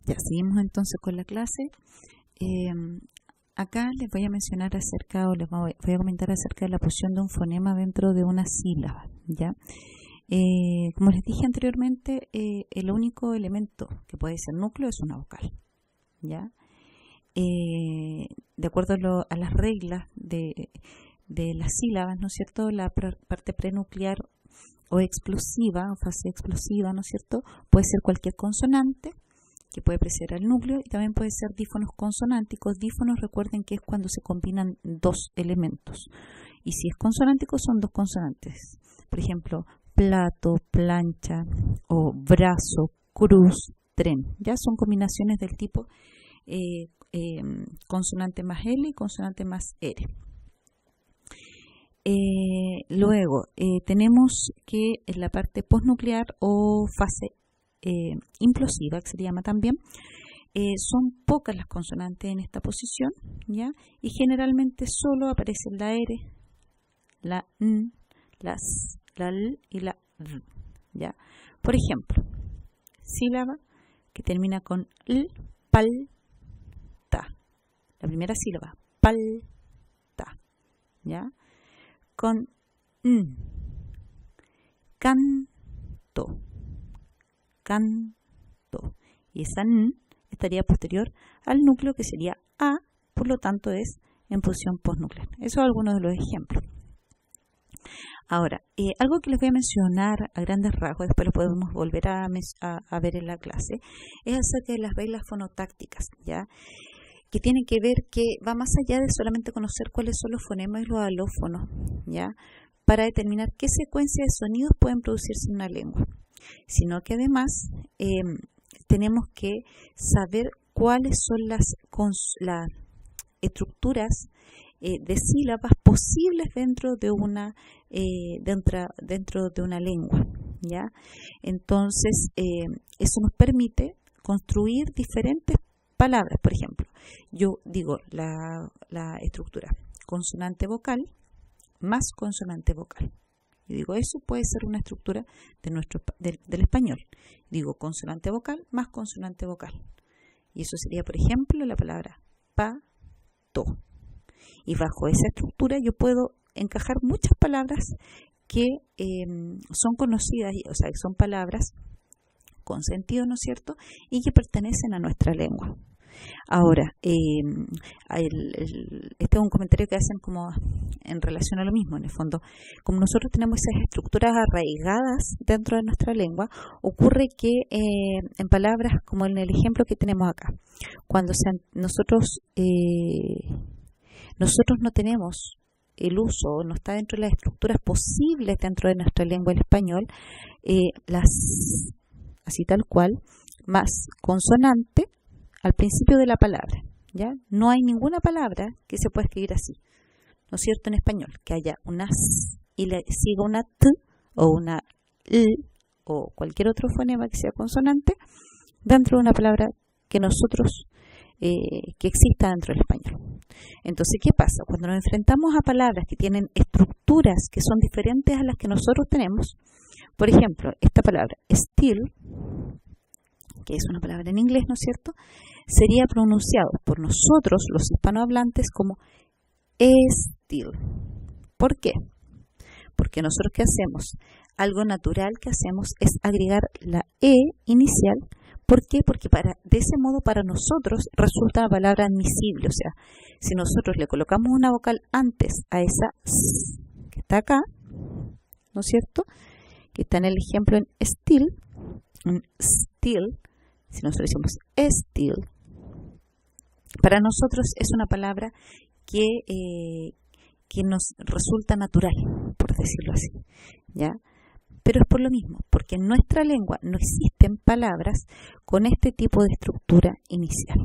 Ya, seguimos entonces con la clase. Acá les voy a mencionar acerca, o les voy a comentar acerca de la posición de un fonema dentro de una sílaba, ¿ya? Como les dije anteriormente, el único elemento que puede ser núcleo es una vocal, ¿ya? De acuerdo a las reglas de las sílabas, ¿no es cierto? La parte prenuclear o explosiva, o fase explosiva, ¿no es cierto? Puede ser cualquier consonante que puede preceder al núcleo, y también puede ser dífonos consonánticos. Dífonos, recuerden que es cuando se combinan dos elementos, y si es consonántico son dos consonantes. Por ejemplo, plato, plancha, o brazo, cruz, tren. Ya son combinaciones del tipo consonante más L y consonante más R. Luego tenemos que en la parte postnuclear o fase implosiva, que se llama también, son pocas las consonantes en esta posición, ¿ya? Y generalmente solo aparecen la R, la N, la S, la L y la V, ¿ya? Por ejemplo, sílaba que termina con L, pal, ta. La primera sílaba, pal, ta, ¿ya? Con N, canto, canto. Y esa N estaría posterior al núcleo, que sería A, por lo tanto es en posición postnuclear. Eso es algunos de los ejemplos. Ahora, algo que les voy a mencionar a grandes rasgos, después lo podemos volver a ver en la clase, es acerca de las reglas fonotácticas, ¿ya? Que tiene que ver, que va más allá de solamente conocer cuáles son los fonemas y los alófonos, ¿ya? Para determinar qué secuencia de sonidos pueden producirse en una lengua, sino que además tenemos que saber cuáles son las estructuras de sílabas posibles dentro de una lengua, ¿ya? Entonces eso nos permite construir diferentes palabras. Por ejemplo, yo digo la estructura consonante vocal más consonante vocal. Yo digo, eso puede ser una estructura del español. Digo consonante vocal más consonante vocal. Y eso sería, por ejemplo, la palabra pato. Y bajo esa estructura yo puedo encajar muchas palabras que son conocidas, o sea, que son palabras con sentido, ¿no es cierto?, y que pertenecen a nuestra lengua. Ahora, este es un comentario que hacen como en relación a lo mismo. En el fondo, como nosotros tenemos esas estructuras arraigadas dentro de nuestra lengua, ocurre que en palabras como en el ejemplo que tenemos acá, cuando nosotros no tenemos el uso, no está dentro de las estructuras posibles dentro de nuestra lengua, el español, así tal cual, más consonante al principio de la palabra, ¿ya? No hay ninguna palabra que se pueda escribir así, ¿no es cierto?, en español, que haya una S y le siga una T o una L o cualquier otro fonema que sea consonante dentro de una palabra que nosotros, que exista dentro del español. Entonces, ¿qué pasa? Cuando nos enfrentamos a palabras que tienen estructuras que son diferentes a las que nosotros tenemos, por ejemplo, esta palabra still, que es una palabra en inglés, ¿no es cierto?, sería pronunciado por nosotros, los hispanohablantes, como still. ¿Por qué? Porque nosotros, ¿qué hacemos? Algo natural que hacemos es agregar la E inicial. ¿Por qué? Porque de ese modo para nosotros resulta la palabra admisible. O sea, si nosotros le colocamos una vocal antes a esa S que está acá, ¿no es cierto?, que está en el ejemplo en still, si nosotros decimos still, para nosotros es una palabra que nos resulta natural, por decirlo así, ¿ya? Pero es por lo mismo, porque en nuestra lengua no existen palabras con este tipo de estructura inicial,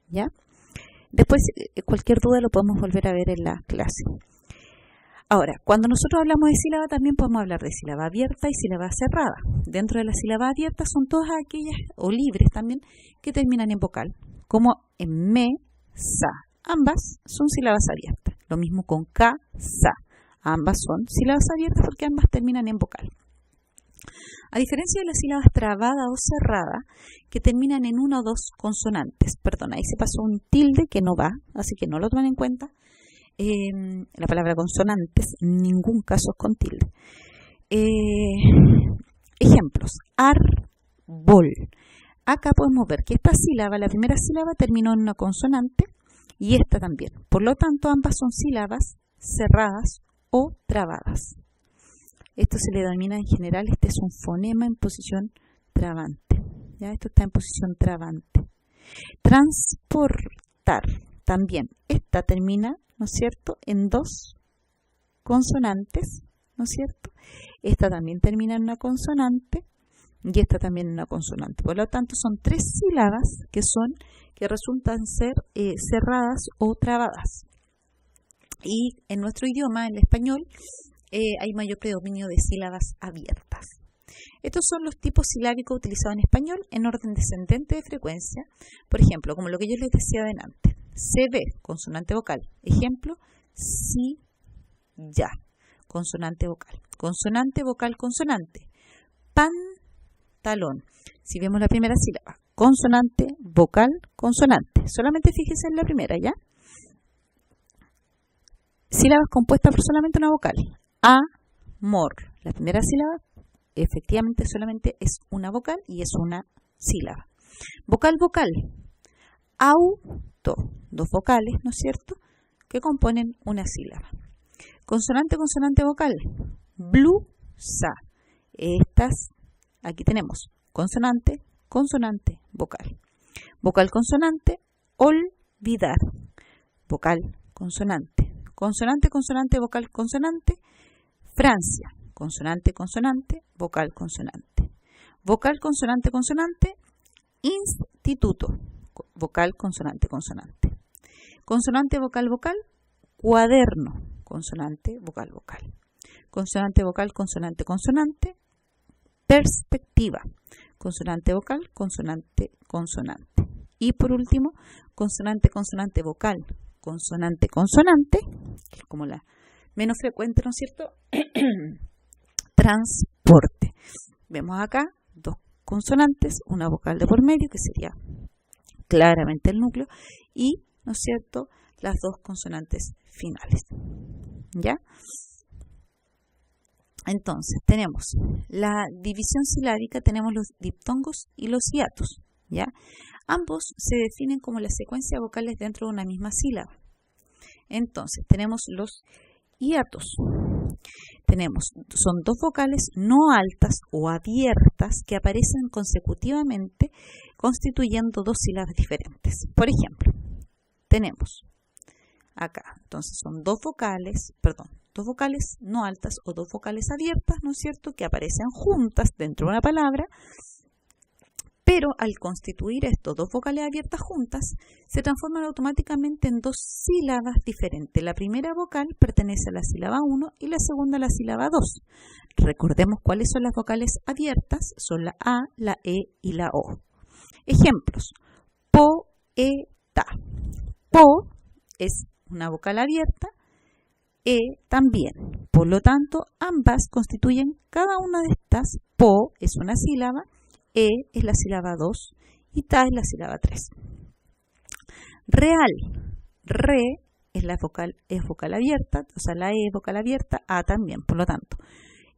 ¿ya? Después, cualquier duda lo podemos volver a ver en la clase. Ahora, cuando nosotros hablamos de sílaba, también podemos hablar de sílaba abierta y sílaba cerrada. Dentro de la sílaba abierta son todas aquellas, o libres también, que terminan en vocal, como en me, sa. Ambas son sílabas abiertas. Lo mismo con ka, sa. Ambas son sílabas abiertas porque ambas terminan en vocal. A diferencia de las sílabas trabadas o cerradas, que terminan en una o dos consonantes. Perdón, ahí se pasó un tilde que no va, así que no lo tomen en cuenta. La palabra consonantes, en ningún caso es con tilde. Ejemplos. Árbol. Acá podemos ver que esta sílaba, la primera sílaba, terminó en una consonante y esta también. Por lo tanto, ambas son sílabas cerradas o trabadas. Esto se le denomina en general, este es un fonema en posición trabante. ¿Ya? Esto está en posición trabante. Transportar. También, esta termina, ¿no es cierto?, en dos consonantes, ¿no es cierto? Esta también termina en una consonante y esta también en una consonante. Por lo tanto, son tres sílabas que resultan ser cerradas o trabadas. Y en nuestro idioma, en el español, hay mayor predominio de sílabas abiertas. Estos son los tipos silábicos utilizados en español en orden descendente de frecuencia. Por ejemplo, como lo que yo les decía adelante. CB, consonante vocal. Ejemplo, si, ya, consonante vocal. Consonante vocal, consonante. Pantalón. Si vemos la primera sílaba, consonante, vocal, consonante. Solamente fíjense en la primera, ¿ya? Sílabas compuestas por solamente una vocal. Amor. La primera sílaba efectivamente solamente es una vocal y es una sílaba. Vocal, vocal. Auto. Dos vocales, ¿no es cierto?, que componen una sílaba. Consonante, consonante, vocal. Blusa. Estas, aquí tenemos consonante, consonante, vocal. Vocal, consonante, olvidar. Vocal, consonante. Consonante, consonante, vocal, consonante. Francia. Consonante, consonante, vocal, consonante. Vocal, consonante, consonante. Instituto. Vocal, consonante, consonante. Consonante, vocal, vocal. Cuaderno. Consonante, vocal, vocal. Consonante, vocal, consonante, consonante. Perspectiva. Consonante, vocal, consonante, consonante. Y por último, consonante, consonante, vocal, consonante, consonante, que es como la menos frecuente, ¿no es cierto? Transporte. Vemos acá dos consonantes, una vocal de por medio, que sería claramente el núcleo, y, ¿no es cierto?, las dos consonantes finales. ¿Ya? Entonces, tenemos la división silábica, tenemos los diptongos y los hiatos, ¿ya? Ambos se definen como la secuencia de vocales dentro de una misma sílaba. Entonces, tenemos los hiatos. Son dos vocales no altas o abiertas que aparecen consecutivamente constituyendo dos sílabas diferentes. Por ejemplo, tenemos acá, entonces son dos vocales no altas o dos vocales abiertas, ¿no es cierto?, que aparecen juntas dentro de una palabra, pero al constituir estos dos vocales abiertas juntas, se transforman automáticamente en dos sílabas diferentes. La primera vocal pertenece a la sílaba 1 y la segunda a la sílaba 2. Recordemos cuáles son las vocales abiertas, son la A, la E y la O. Ejemplos: poeta. Po es una vocal abierta, E también. Por lo tanto, ambas constituyen cada una de estas. Po es una sílaba, E es la sílaba 2 y Ta es la sílaba 3. Real. Re es vocal abierta, o sea, la E es vocal abierta, A también. Por lo tanto,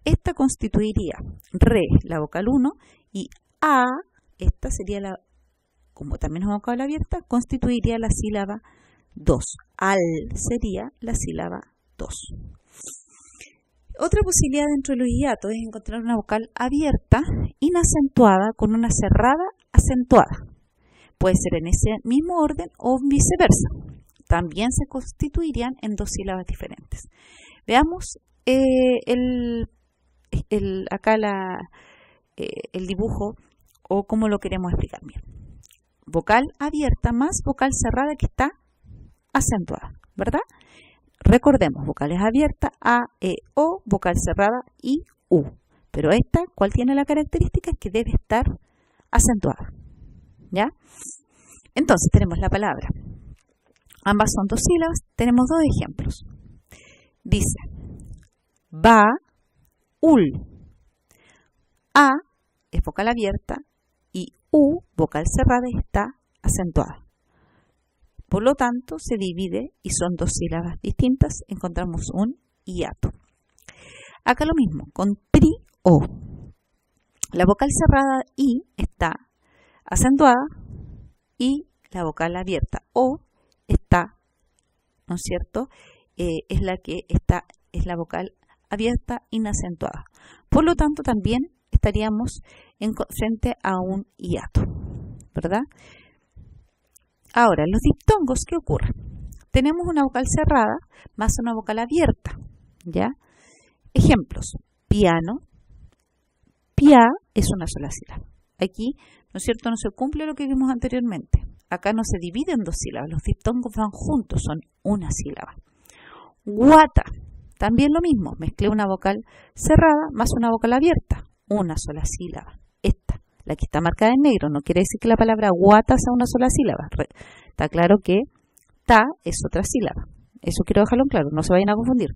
esta constituiría Re, la vocal 1, y A, esta sería como también es una vocal abierta, constituiría la sílaba 2. Al sería la sílaba 2. Otra posibilidad dentro de los hiatos es encontrar una vocal abierta, inacentuada, con una cerrada acentuada. Puede ser en ese mismo orden o viceversa. También se constituirían en dos sílabas diferentes. Veamos acá el dibujo o cómo lo queremos explicar bien. Vocal abierta más vocal cerrada que está acentuada, ¿verdad? Recordemos, vocales abiertas, A, E, O, vocal cerrada, I, U. Pero esta, ¿cuál tiene la característica? Es que debe estar acentuada, ¿ya? Entonces, tenemos la palabra. Ambas son dos sílabas, tenemos dos ejemplos. Dice, baúl. A es vocal abierta y U, vocal cerrada, está acentuada. Por lo tanto, se divide y son dos sílabas distintas, encontramos un hiato. Acá lo mismo, con PRI, O. La vocal cerrada I está acentuada y la vocal abierta O está, ¿no es cierto? Es la vocal abierta inacentuada. Por lo tanto, también estaríamos frente a un hiato, ¿verdad? Ahora, los diptongos, ¿qué ocurre? Tenemos una vocal cerrada más una vocal abierta, ¿ya? Ejemplos: piano, pia es una sola sílaba. Aquí, ¿no es cierto?, no se cumple lo que vimos anteriormente. Acá no se divide en dos sílabas, los diptongos van juntos, son una sílaba. Guata, también lo mismo, mezclé una vocal cerrada más una vocal abierta, una sola sílaba. Esta, la que está marcada en negro, no quiere decir que la palabra guata sea una sola sílaba. Está claro que ta es otra sílaba. Eso quiero dejarlo en claro, no se vayan a confundir.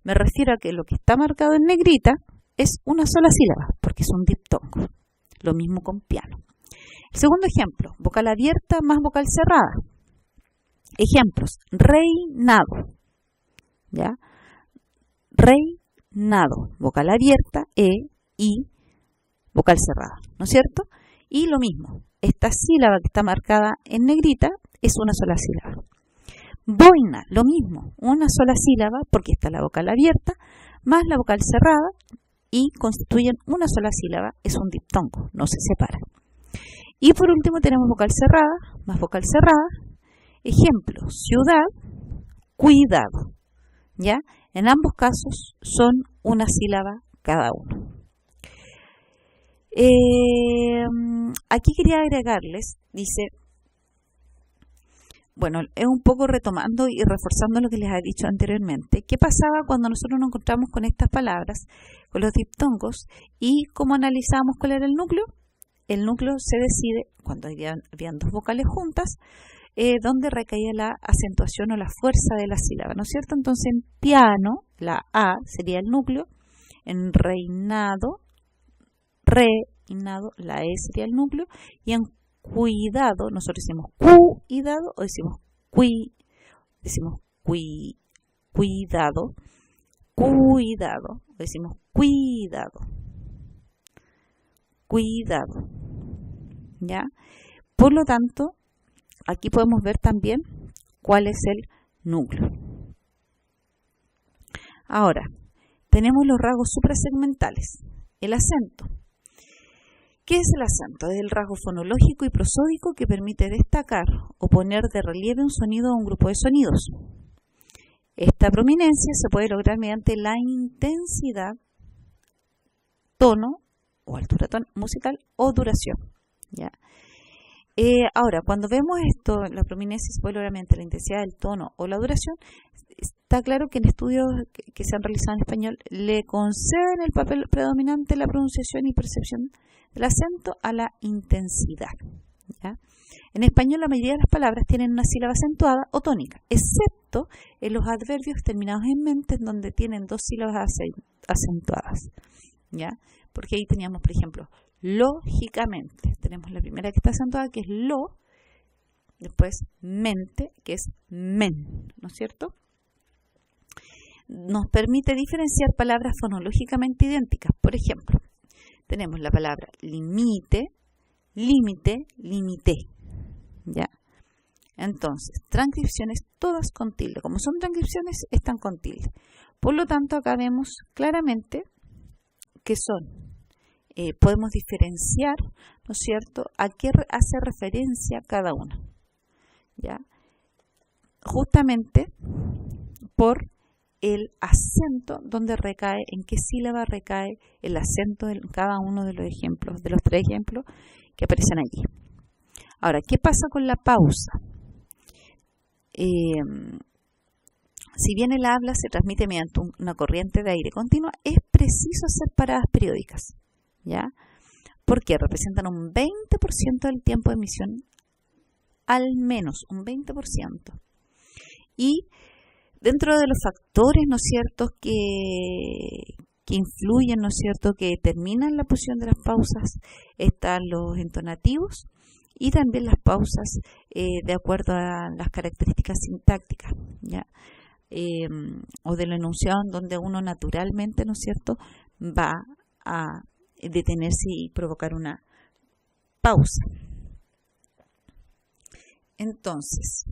Me refiero a que lo que está marcado en negrita es una sola sílaba, porque es un diptongo. Lo mismo con piano. El segundo ejemplo, vocal abierta más vocal cerrada. Ejemplos: reinado, ¿ya? Reinado, vocal abierta, y vocal cerrada, ¿no es cierto? Y lo mismo, esta sílaba que está marcada en negrita es una sola sílaba. Boina, lo mismo, una sola sílaba porque está la vocal abierta más la vocal cerrada y constituyen una sola sílaba, es un diptongo, no se separa. Y por último tenemos vocal cerrada más vocal cerrada. Ejemplo: ciudad, cuidado, ¿ya? En ambos casos son una sílaba cada uno. Aquí quería agregarles, dice, bueno, es un poco retomando y reforzando lo que les he dicho anteriormente. ¿Qué pasaba cuando nosotros nos encontramos con estas palabras, con los diptongos, y cómo analizamos cuál era el núcleo? El núcleo se decide cuando habían dos vocales juntas, donde recaía la acentuación o la fuerza de la sílaba, ¿no es cierto? Entonces en piano, la A sería el núcleo, en reinado, la E sería el núcleo, y en cuidado, nosotros decimos cuidado o decimos cuidado, o decimos cuidado, ¿ya? Por lo tanto, aquí podemos ver también cuál es el núcleo. Ahora, tenemos los rasgos suprasegmentales. El acento. ¿Qué es el acento? Es el rasgo fonológico y prosódico que permite destacar o poner de relieve un sonido o un grupo de sonidos. Esta prominencia se puede lograr mediante la intensidad, tono o altura musical o duración, ¿ya? Ahora, cuando vemos esto, la prominencia se puede lograr mediante la intensidad del tono o la duración, está claro que en estudios que se han realizado en español le conceden el papel predominante la pronunciación y percepción del acento a la intensidad, ¿ya? En español la mayoría de las palabras tienen una sílaba acentuada o tónica, excepto en los adverbios terminados en mente, en donde tienen dos sílabas acentuadas, ¿ya? Porque ahí teníamos, por ejemplo, lógicamente. Tenemos la primera que está acentuada, que es lo, después mente, que es men, ¿no es cierto? Nos permite diferenciar palabras fonológicamente idénticas. Por ejemplo, tenemos la palabra limite, límite, limité, ¿ya? Entonces, transcripciones todas con tilde. Como son transcripciones, están con tilde. Por lo tanto, acá vemos claramente que son, podemos diferenciar, ¿no es cierto?, a qué hace referencia cada una, ¿ya? Justamente por el acento donde recae, en qué sílaba recae el acento en cada uno de los ejemplos, de los tres ejemplos que aparecen allí. Ahora, ¿qué pasa con la pausa? Si bien el habla se transmite mediante una corriente de aire continua, es preciso hacer paradas periódicas, ¿ya? Porque representan un 20% del tiempo de emisión, al menos un 20%. Y dentro de los factores, ¿no es cierto?, que que influyen, ¿no es cierto?, que determinan la posición de las pausas. Están los entonativos y también las pausas de acuerdo a las características sintácticas, ¿ya? O del enunciado en donde uno naturalmente, ¿no es cierto?, va a detenerse y provocar una pausa. Entonces,